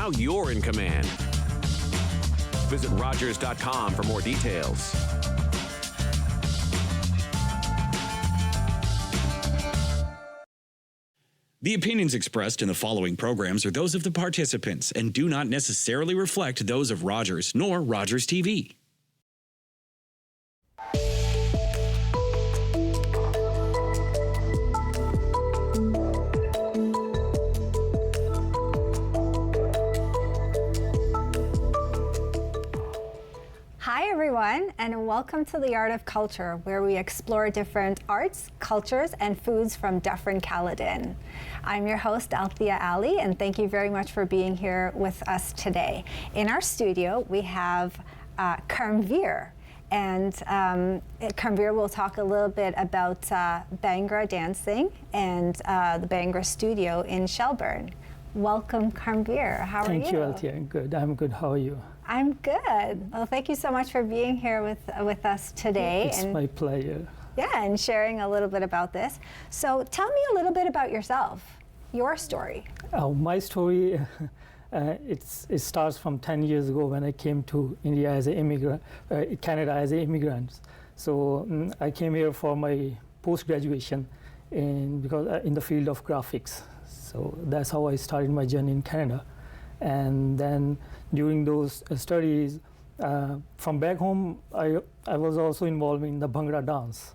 Now you're in command. Visit Rogers.com for more details. The opinions expressed in the following programs are those of the participants and do not necessarily reflect those of Rogers nor Rogers TV. Hi everyone, and welcome to The Art of Culture, where we explore different arts, cultures, and foods from Dufferin-Caledon. I'm your host, Althea Alli, and thank you very much for being here with us today. In our studio, we have Karamvir, and Karamvir will talk a little bit about Bhangra dancing and the Bhangra studio in Shelburne. Welcome, Karamvir. How are you? Thank you, Althea. Good. I'm good. How are you? I'm good. Well, thank you so much for being here with us today. It's my pleasure. Yeah, and sharing a little bit about this. So tell me a little bit about yourself, your story. My story, it starts from 10 years ago when I came to India as an immigrant, Canada as an immigrant. So I came here for my post-graduation in the field of graphics. So that's how I started my journey in Canada. And then during those studies, from back home, I was also involved in the Bhangra dance.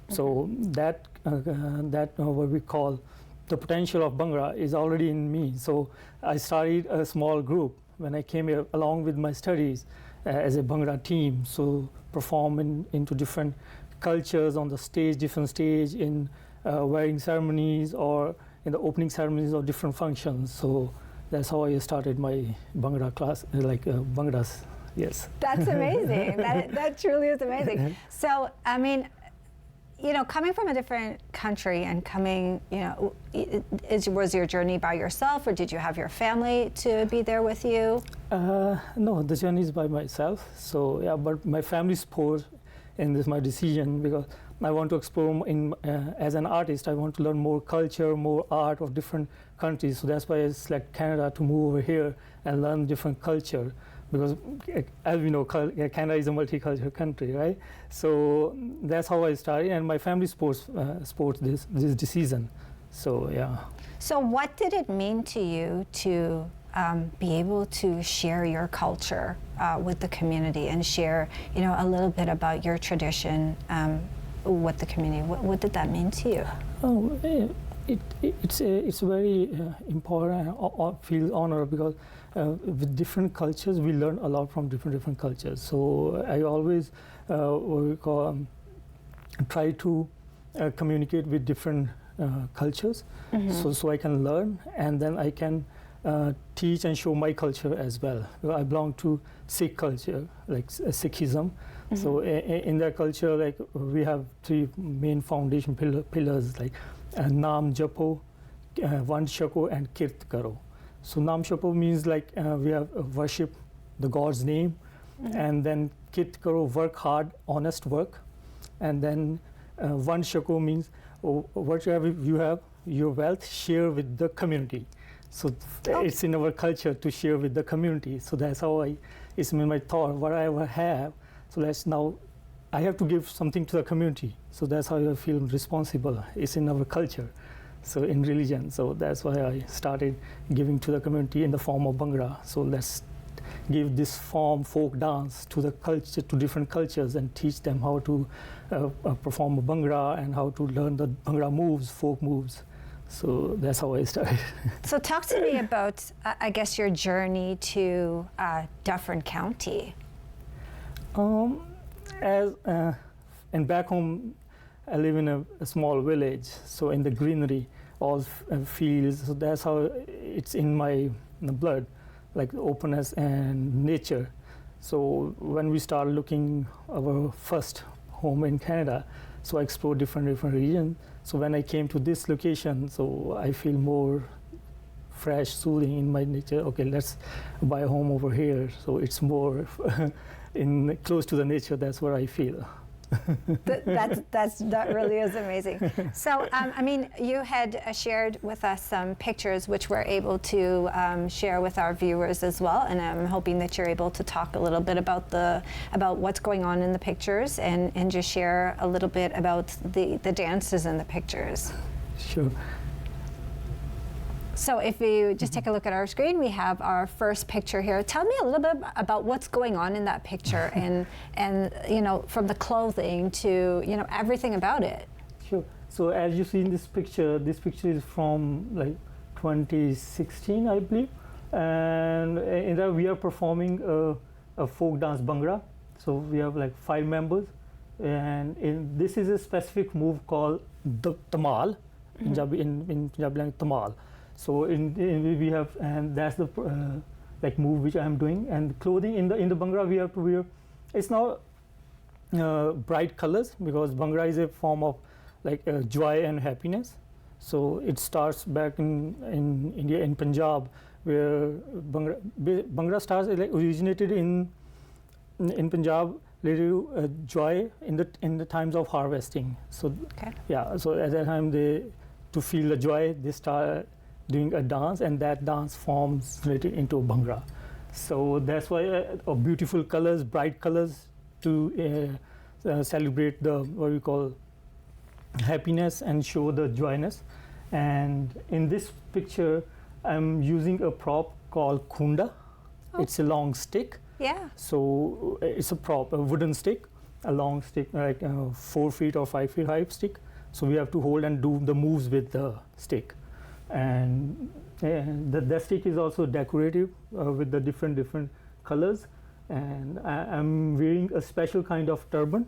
So that what we call the potential of Bhangra is already in me. So I started a small group when I came here along with my studies as a Bhangra team. So perform into different cultures on the stage, different stage in wedding ceremonies or in the opening ceremonies of different functions. So that's how I started my Bhangra class, Bhangras, yes. That's amazing. that truly is amazing. So, I mean, coming from a different country and coming, was your journey by yourself, or did you have your family to be there with you? No, the journey is by myself. So, yeah, but my family support in this my decision because I want to explore as an artist. I want to learn more culture, more art of different countries. So that's why I select Canada to move over here and learn different culture. Because as we know, Canada is a multicultural country, right? So that's how I started, and my family supports this decision. So yeah. So what did it mean to you to be able to share your culture with the community and share, a little bit about your tradition with the community? What did that mean to you? Oh, it's very important. I feel honored because with different cultures, we learn a lot from different cultures. So I always try to communicate with different cultures, so I can learn, and then I can teach and show my culture as well. I belong to Sikh culture, like Sikhism. So in that culture, like we have three main foundation pillars, like Naam Japo, Vand Shako, and Kirt Karo. So Naam Japo means like we have worship the God's name, and then Kirt Karo, work hard, honest work, and then Vand Shako means whatever you have, your wealth, share with the community. So it's in our culture to share with the community. So that's how it's in my thought, whatever I have. So I have to give something to the community. So that's how I feel responsible. It's in our culture, so in religion. So that's why I started giving to the community in the form of Bhangra. So let's give this form, folk dance, to the culture, to different cultures, and teach them how to perform a Bhangra and how to learn the Bhangra moves, folk moves. So that's how I started. So talk to me about, I guess, your journey to Dufferin County. And back home, I live in a small village. So in the greenery, all fields. So that's how it's in my blood, like openness and nature. So when we start looking our first home in Canada, so I explored different regions. So when I came to this location, so I feel more fresh, soothing in my nature. Okay, let's buy a home over here. So it's more close to the nature. That's what I feel. That really is amazing. So, I mean, you had shared with us some pictures which we're able to share with our viewers as well, and I'm hoping that you're able to talk a little bit about what's going on in the pictures and just share a little bit about the dances in the pictures. Sure. So if you just take a look at our screen, we have our first picture here. Tell me a little bit about what's going on in that picture and you know, from the clothing to, you know, everything about it. Sure. So as you see in this picture is from like 2016, I believe. And in that we are performing a folk dance Bhangra. So we have like 5 members. And this is a specific move called the Tamal. Punjabi, in Punjabi language, Tamal. So we have, and that's the like move which I am doing. And clothing in the Bhangra we have to wear. It's not bright colors because Bhangra is a form of like joy and happiness. So it starts back in India, in Punjab, where Bhangra starts like originated in Punjab. Later, joy in the times of harvesting. So yeah, so at that time to feel the joy, they start doing a dance, and that dance forms related into a Bhangra. So that's why beautiful colors, bright colors, to celebrate the what we call happiness and show the joyness. And in this picture, I'm using a prop called khunda. It's a long stick. Yeah. So it's a prop, a wooden stick, a long stick, like 4 feet or 5 feet high stick. So we have to hold and do the moves with the stick. And the stick is also decorative with the different colors. And I'm wearing a special kind of turban.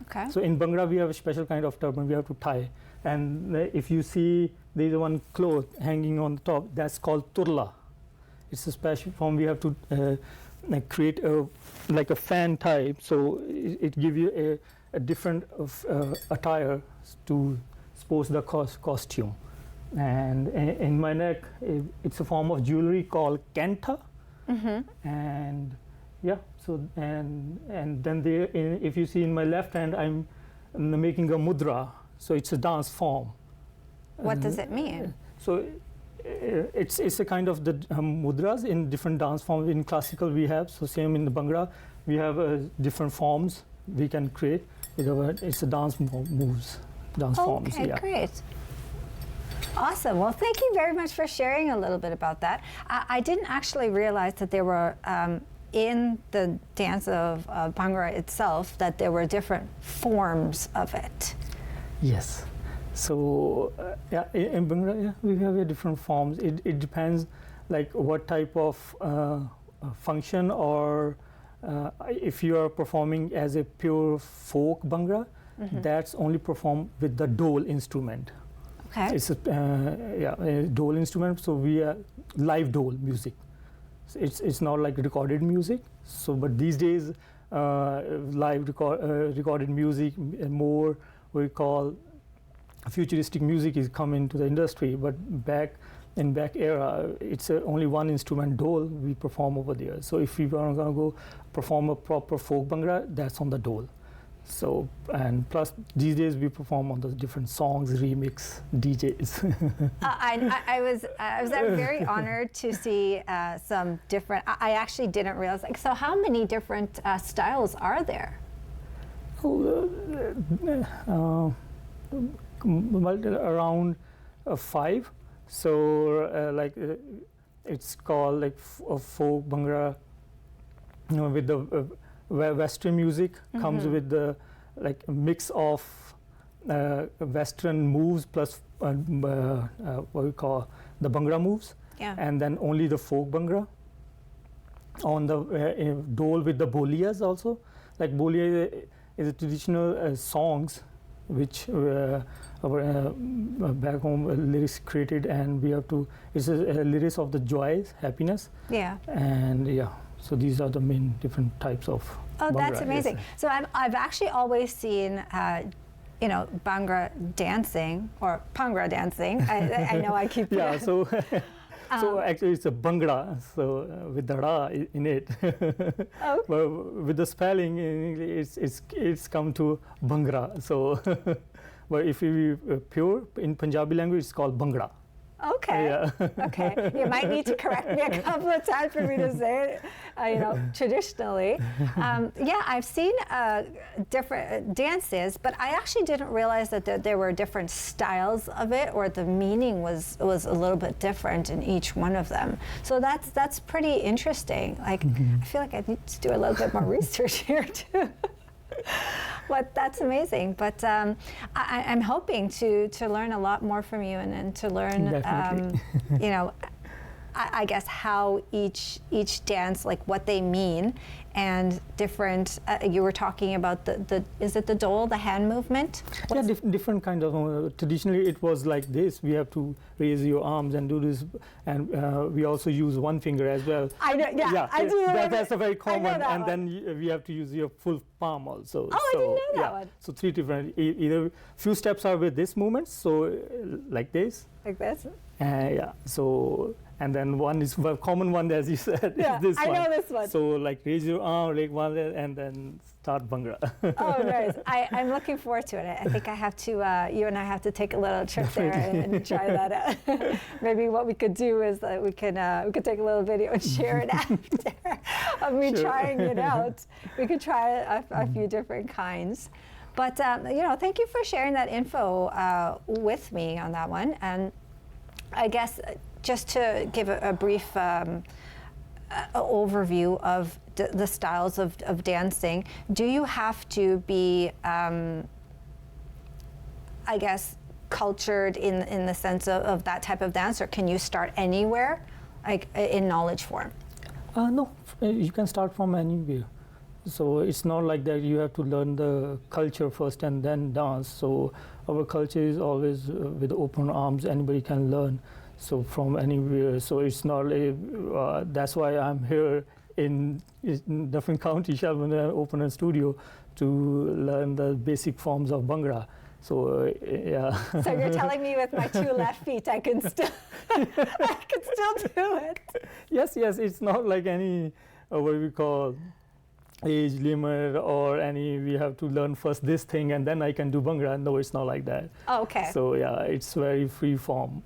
Okay. So in Bhangra, we have a special kind of turban we have to tie. And if you see there's one cloth hanging on the top, that's called turla. It's a special form we have to create like a fan type, so it gives you a different attire to suppose the costume. And in my neck, it's a form of jewelry called kanta. And yeah, so and then there, if you see in my left hand, I'm making a mudra, so it's a dance form. What does it mean? So it's a kind of the mudras in different dance forms. In classical we have, so same in the Bhangra, we have different forms we can create. It's a dance moves, dance forms. Okay, yeah. Great. Awesome. Well, thank you very much for sharing a little bit about that. I didn't actually realize that there were, in the dance of Bhangra itself, that there were different forms of it. Yes. So yeah, in Bhangra, yeah, we have different forms. It depends, like what type of function, or if you are performing as a pure folk Bhangra, that's only performed with the dole instrument. Okay. It's a dole instrument. So we are live dole music. So it's not like recorded music. So but these days, live recorded music, more we call futuristic music is coming to the industry, but back era, it's only one instrument, dole, we perform over there. So if we are going to go perform a proper folk Bhangra, that's on the dole. So, and plus these days we perform on the different songs, remix, DJs. I was very honored to see some different. I actually didn't realize. Like, so how many different styles are there? Around 5. So like it's called like a folk Bhangra, you know, with the Western music comes with the like a mix of Western moves plus what we call the Bhangra moves, and then only the folk Bhangra. On the dole with the bolias also, like bolia is a traditional songs which back home lyrics created, and we have to, it's a lyrics of the joy, happiness. Yeah. And yeah. So these are the main different types of Bhangra. That's amazing. Yes. So I've actually always seen, you know, Bhangra dancing or Bhangra dancing. I know I keep. Yeah. So So actually, it's a Bhangra, so with the ra in it. Oh. But with the spelling in English, it's come to Bhangra. So, but if you pure in Punjabi language, it's called Bhangra. Okay. Yeah. Okay. You might need to correct me a couple of times for me to say it, traditionally. Yeah, I've seen different dances, but I actually didn't realize that there were different styles of it, or the meaning was a little bit different in each one of them. So that's pretty interesting. Like, I feel like I need to do a little bit more research here too. But that's amazing. But I'm hoping to learn a lot more from you, and to learn, I guess how each dance, like what they mean, and different. You were talking about the is it the dole, the hand movement? Yeah, different kind of. Traditionally, it was like this. We have to raise your arms and do this, and we also use one finger as well. I know. Yeah, I do. That's a very common. And one. then we have to use your full palm also. Oh, I didn't know that one. So 3 different. Either few steps are with this movement. So like this. Like this. Yeah. So. And then one is a common one, as you said. Yeah, is this I one. know this one. So like raise your arm, like one, and then start Bhangra. Oh, nice. I'm looking forward to it. I think I have to, you and I have to take a little trip there and try that out. Maybe what we could do is that we could take a little video and share it after of me trying it out. We could try a few different kinds. But, thank you for sharing that info with me on that one. And I guess just to give a brief overview of the styles of dancing, do you have to be, I guess, cultured in the sense of that type of dance, or can you start anywhere, like in knowledge form? No, you can start from anywhere. So it's not like that you have to learn the culture first and then dance. So our culture is always with open arms, anybody can learn. So from anywhere, so it's not. That's why I'm here in Dufferin County, Shelburne, open a studio to learn the basic forms of Bhangra. So yeah. So you're telling me with my 2 left feet, I can still do it. Yes. It's not like any what we call age limit or any. We have to learn first this thing and then I can do Bhangra. No, it's not like that. Oh, okay. So yeah, it's very free form.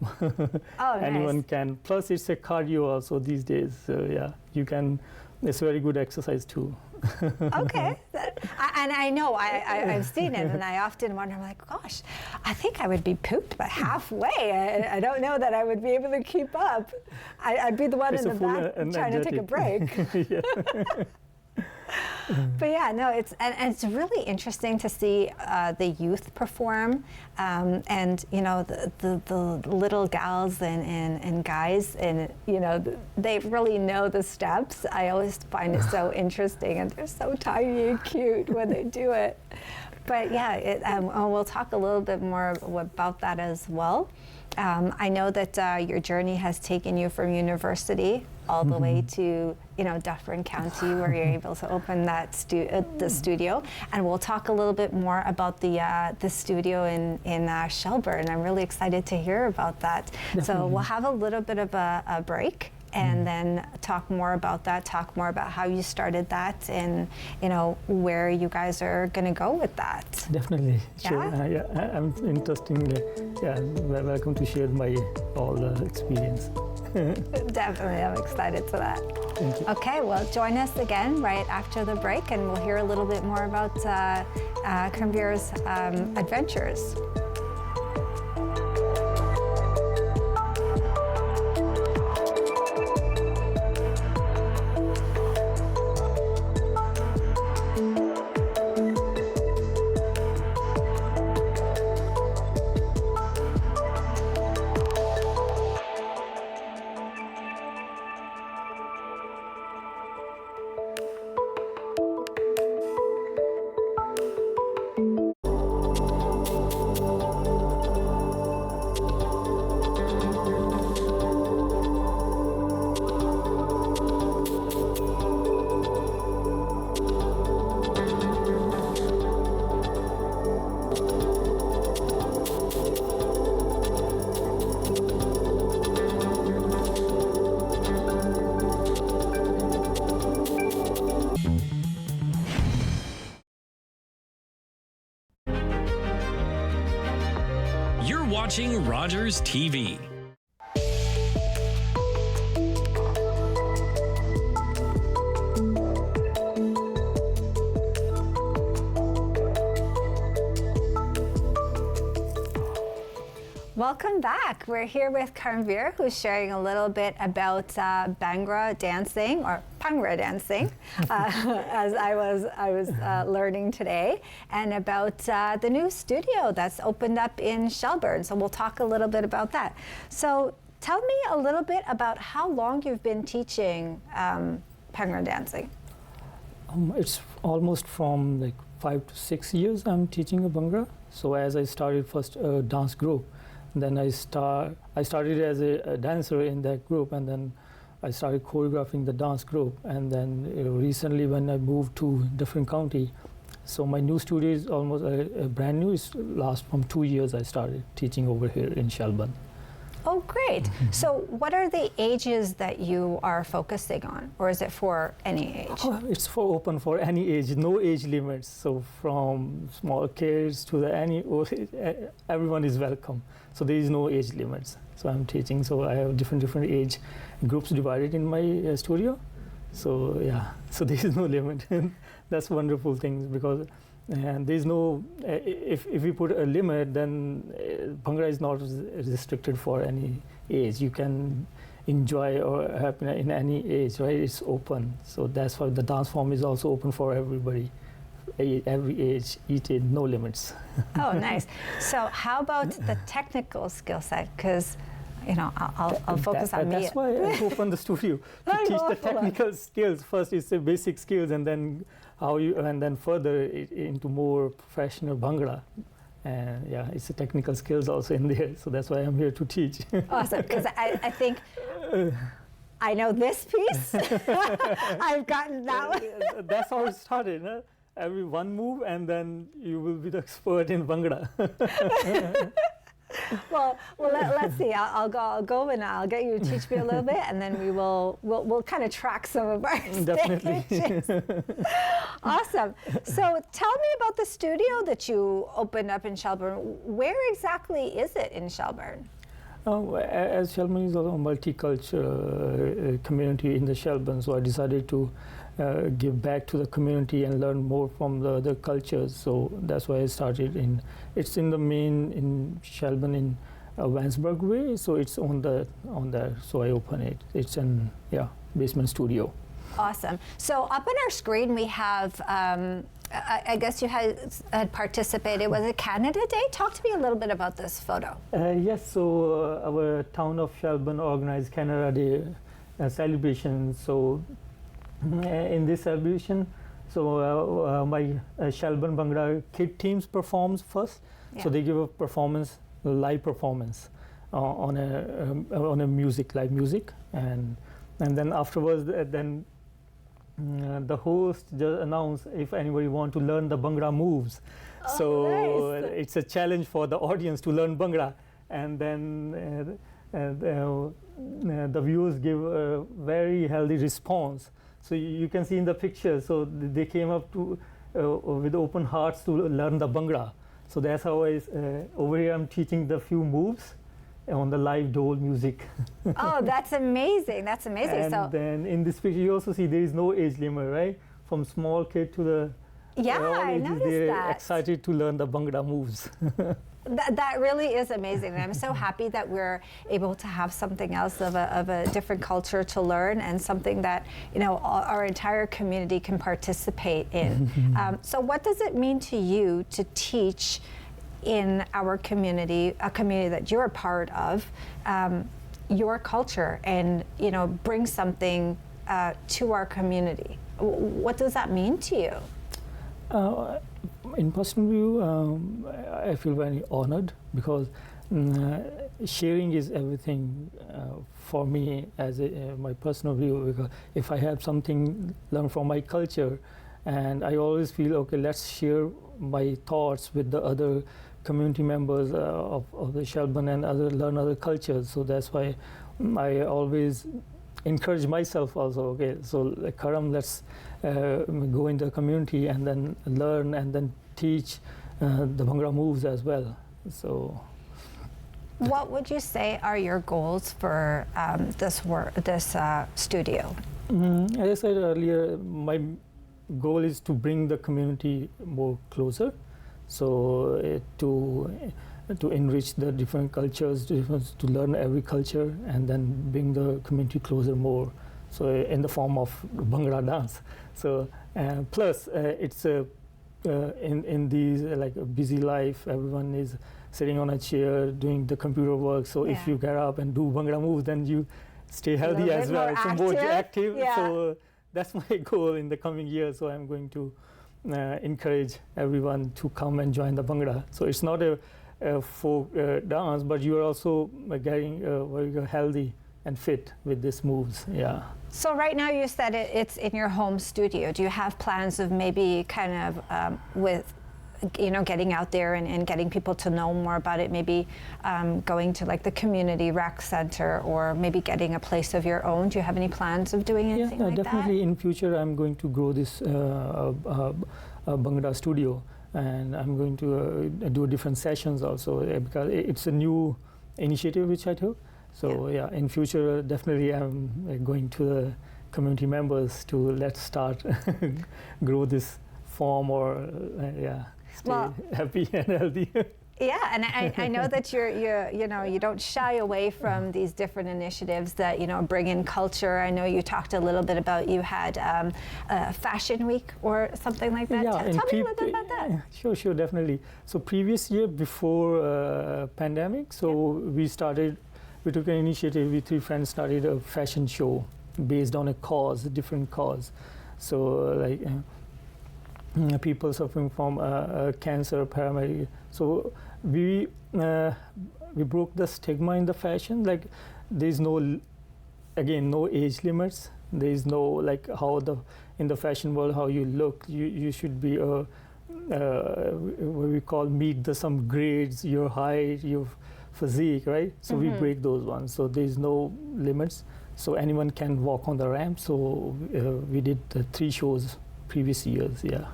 Oh, anyone nice. can. Plus, it's a cardio also these days. So yeah, you can. It's very good exercise too. Okay, and I know I've seen it, and I often wonder, I'm like, gosh, I think I would be pooped by halfway. I don't know that I would be able to keep up. I'd be the one in the back trying to take a break. But yeah, no, it's really interesting to see the youth perform, and the little gals and guys, and they really know the steps. I always find it so interesting, and they're so tiny and cute when they do it. But yeah, we'll talk a little bit more about that as well. I know that your journey has taken you from university all the way to Dufferin County, where you're able to open that the studio, and we'll talk a little bit more about the studio in Shelburne. I'm really excited to hear about that. Definitely. So we'll have a little bit of a break, and then talk more about that, talk more about how you started that, and where you guys are going to go with that. Definitely, sure. Yeah? I'm interested. Welcome to share my all experience. Definitely, I'm excited for that. Thank you. Okay, well, join us again right after the break, and we'll hear a little bit more about Karamvir's adventures. watching Rogers TV. Welcome back. We're here with Karamvir, who's sharing a little bit about Bhangra dancing, or Bhangra dancing, as I was learning today, and about the new studio that's opened up in Shelburne. So we'll talk a little bit about that. So tell me a little bit about how long you've been teaching Bhangra dancing. It's almost from like 5 to 6 years I'm teaching a Bhangra. So as I started first a dance group, then I started as a dancer in that group, and then I started choreographing the dance group. And then recently when I moved to different county, so my new studio is almost brand new. It's last from 2 years I started teaching over here in Shelburne. Oh, great. So what are the ages that you are focusing on, or is it for any age? Oh, it's for open for any age, no age limits. So from small kids to any, everyone is welcome. So there is no age limits. So I'm teaching, so I have different age groups divided in my studio. So yeah, so there is no limit. That's wonderful thing, because and there's no, if we put a limit, then Bhangra is not restricted for any age. You can enjoy or happen in any age, right? It's open. So that's why the dance form is also open for everybody, every age, each age, no limits. Oh, nice. So how about the technical skill set? Because I'll focus on me. That's why I opened the studio to teach the technical skills. First, it's the basic skills, and then further into more professional Bhangra. And yeah, it's the technical skills also in there. So that's why I'm here to teach. Awesome, because I think I know this piece. I've gotten that one. That's how it started. Huh? Every one move, and then you will be the expert in Bhangra. Well, let's see. I'll go and I'll get you to teach me a little bit, and then we'll kind of track some of our stages. Awesome. So tell me about the studio that you opened up in Shelburne. Where exactly is it in Shelburne? As Shelburne is a multicultural community in the Shelburne, so I decided to give back to the community and learn more from the other cultures. So that's why I started it's in the main in Shelburne in Vansburg way. So it's on there. So I open it. It's in basement studio. Awesome. So up on our screen we have. I guess you had participated. Was it Canada Day? Talk to me a little bit about this photo. Yes. So our town of Shelburne organized Canada Day celebration. So in this celebration, so my Shelburne Bhangra kid teams performs first. Yeah. So they give a live performance on a music, live music, and then afterwards, the host just announced if anybody want to learn the Bhangra moves. Oh, so nice. It's a challenge for the audience to learn Bhangra, and then the viewers give a very healthy response. So you can see in the picture, so they came up to with open hearts to learn the Bhangra. So that's how over here I'm teaching the few moves on the live dole music. Oh, that's amazing. That's amazing. And then in this picture you also see there is no age limit, right? From small kid to the I noticed they're that. excited to learn the Bhangra moves. That really is amazing, and I'm so happy that we're able to have something else of a different culture to learn, and something that our entire community can participate in. So what does it mean to you to teach in our community, a community that you're a part of, your culture, and bring something to our community? What does that mean to you? In personal view, I feel very honored, because sharing is everything for me as my personal view. Because if I have something learned from my culture, and I always feel, okay, let's share my thoughts with the other community members of the Shelburne and learn other cultures. So that's why I always encourage myself also. Okay, so like Karam, let's go into the community and then learn and then teach the Bhangra moves as well. So What would you say are your goals for this studio? As I said earlier, my goal is to bring the community more closer. So to enrich the different cultures, to learn every culture, and then bring the community closer more. So in the form of Bhangra dance. So plus it's in these like a busy life, everyone is sitting on a chair doing the computer work. So if you get up and do Bhangra moves, then you stay healthy as well. So more active. Yeah. So that's my goal in the coming year. So I'm going to encourage everyone to come and join the Bhangra. So it's not a folk dance, but you are also getting very healthy and fit with these moves. Yeah. So right now you said it's in your home studio. Do you have plans of maybe kind of with, getting out there and getting people to know more about it, maybe going to like the community rec center, or maybe getting a place of your own? Do you have any plans of doing anything like definitely that? In future I'm going to grow this Bhangra studio, and I'm going to do different sessions also, because it's a new initiative which I took. So in future definitely I'm going to the community members to let's start grow this form, or stay happy and healthy. Yeah, and I know that you don't shy away from these different initiatives that bring in culture. I know you talked a little bit about you had Fashion Week or something like that. Yeah, Tell me a little bit about that. Sure, definitely. So previous year before pandemic, so we took an initiative. We 3 friends started a fashion show based on a different cause. So like people suffering from cancer, paramedic. So we broke the stigma in the fashion. Like there's no age limits. There is no like in the fashion world how you look. You should be what we call meet some grades, your height, your physique, right? So we break those ones. So there's no limits. So anyone can walk on the ramp. So we did 3 shows previous years. Yeah.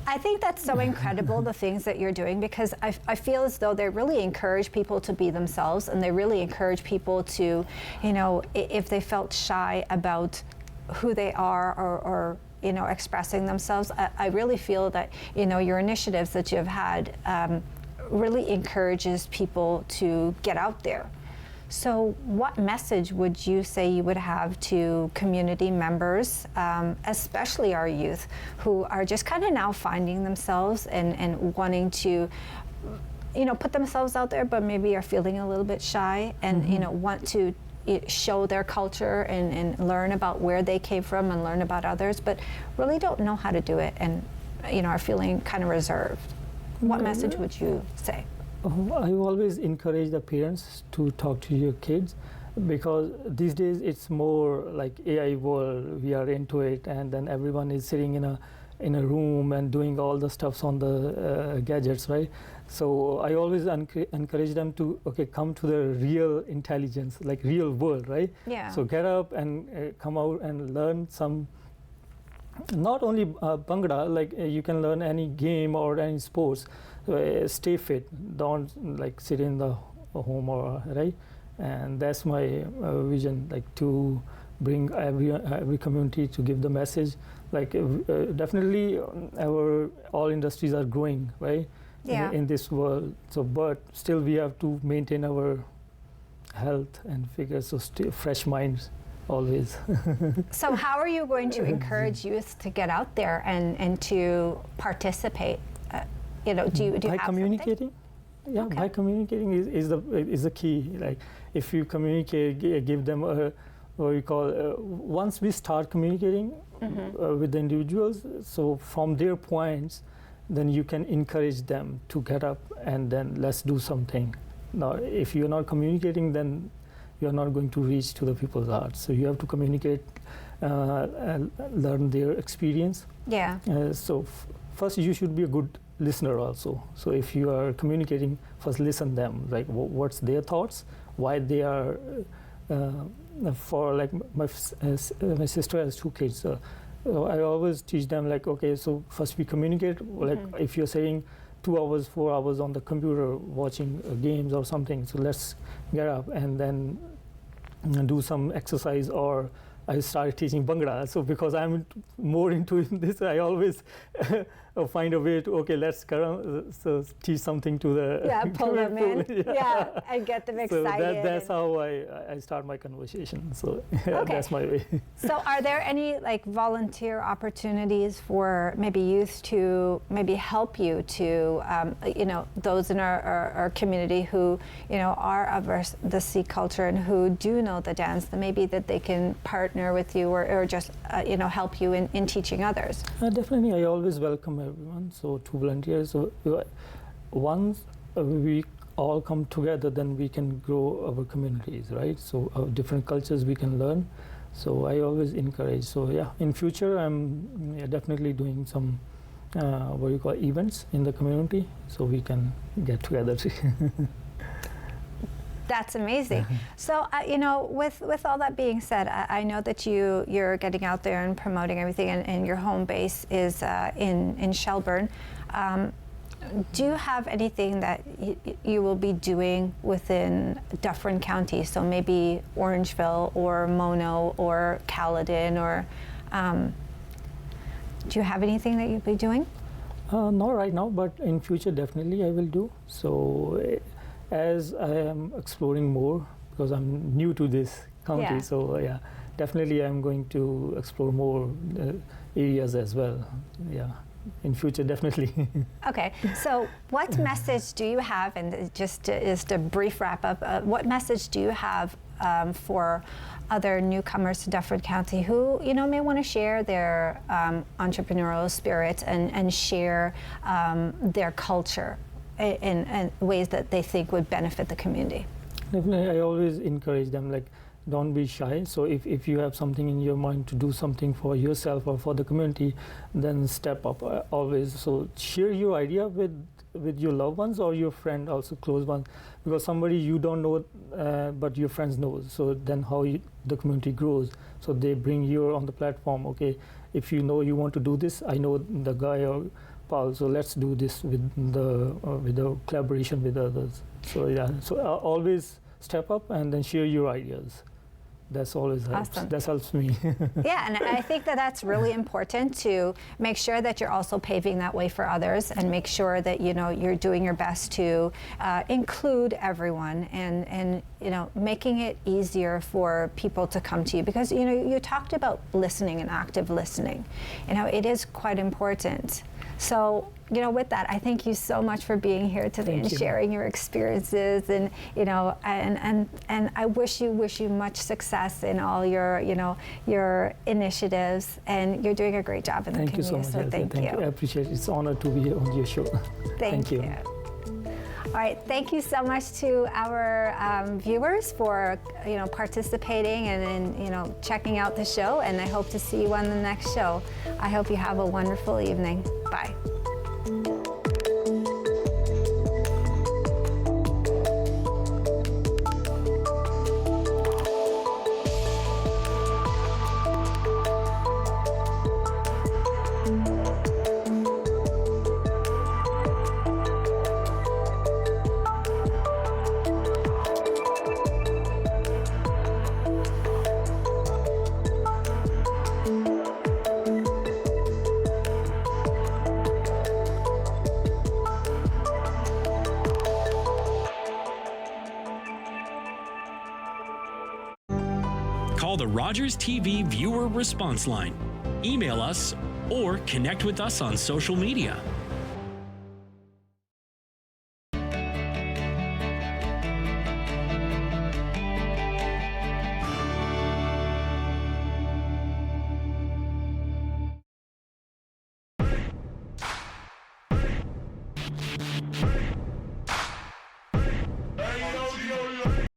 I think that's so incredible, the things that you're doing, because I feel as though they really encourage people to be themselves, and they really encourage people to, if they felt shy about who they are or expressing themselves. I really feel that, your initiatives that you've had really encourages people to get out there. So what message would you say you would have to community members, especially our youth, who are just kind of now finding themselves and wanting to, put themselves out there, but maybe are feeling a little bit shy and, want to show their culture and learn about where they came from and learn about others, but really don't know how to do it and, are feeling kind of reserved? What message would you say? I always encourage the parents to talk to your kids, because these days it's more like AI world. We are into it, and then everyone is sitting in a room and doing all the stuffs on the gadgets, right? So I always encourage them to come to the real intelligence, like real world, right? Yeah. So get up and come out and learn some. Not only Bhangra, like you can learn any game or any sports. Stay fit. Don't like sit in the home right. And that's my vision, like to bring every community, to give the message. Like definitely, all industries are growing, right? Yeah. In this world. So, but still we have to maintain our health and figure. So, stay fresh minds. Always. So how are you going to encourage youth to get out there and to participate? Do you by have communicating? Something? Yeah, Okay. by communicating is the key. Like if you communicate, give them what we call once we start communicating with the individuals. So from their points, then you can encourage them to get up and then let's do something. Now, if you're not communicating, then you're not going to reach to the people's hearts. So you have to communicate, and learn their experience. Yeah. So first you should be a good listener also. So if you are communicating, first listen them, like what's their thoughts, why they are, for like my sister has 2 kids. So I always teach them like, okay, so first we communicate, like if you're saying 2 hours, 4 hours on the computer watching games or something. So let's get up and then do some exercise, or I started teaching Bhangra. So because I'm more into this, I always find a way to, okay, let's so teach something to the pull them in. Yeah, and get them excited. So that's how I start my conversation. So okay. That's my way. So are there any like volunteer opportunities for maybe youth to maybe help you to, those in our community who, are of the Sikh culture and who do know the dance, that maybe that they can partner with you or just, help you in teaching others? Definitely, I always welcome everyone. So to volunteers, so once we all come together, then we can grow our communities, right? So different cultures we can learn. So I always encourage. So yeah, in future, I'm definitely doing some events in the community, so we can get together. That's amazing. So, with all that being said, I know that you're getting out there and promoting everything, and your home base is in Shelburne. Do you have anything that you will be doing within Dufferin County? So maybe Orangeville or Mono or Caledon, or do you have anything that you'll be doing? Not right now, but in future definitely I will do. So as I am exploring more, because I'm new to this county, so yeah, definitely I'm going to explore more areas as well. Yeah, in future definitely. Okay, so what message do you have, and just a brief wrap up, what message do you have for other newcomers to Dufferin County who may want to share their entrepreneurial spirit and share their culture in ways that they think would benefit the community? Definitely, I always encourage them, like, don't be shy. So if you have something in your mind to do something for yourself or for the community, then step up always. So share your idea with your loved ones or your friend, also close ones, because somebody you don't know but your friends know. So then how the community grows. So they bring you on the platform. Okay, if you want to do this, I know the guy or Paul, so let's do this with the collaboration with others. So yeah, so always step up and then share your ideas. That's always helps. Awesome. That helps me. Yeah, and I think that that's really important, to make sure that you're also paving that way for others, and make sure that you're doing your best to include everyone, and making it easier for people to come to you, because you talked about listening and active listening. It is quite important. So, with that, I thank you so much for being here today and sharing your experiences, and and I wish you much success in all your your initiatives, and you're doing a great job in the community. Thank you so much. Thank you. I appreciate it. It's an honor to be here on your show. Thank you. All right, thank you so much to our viewers for participating and checking out the show, and I hope to see you on the next show. I hope you have a wonderful evening. Bye. Call the Rogers TV viewer response line, email us, or connect with us on social media.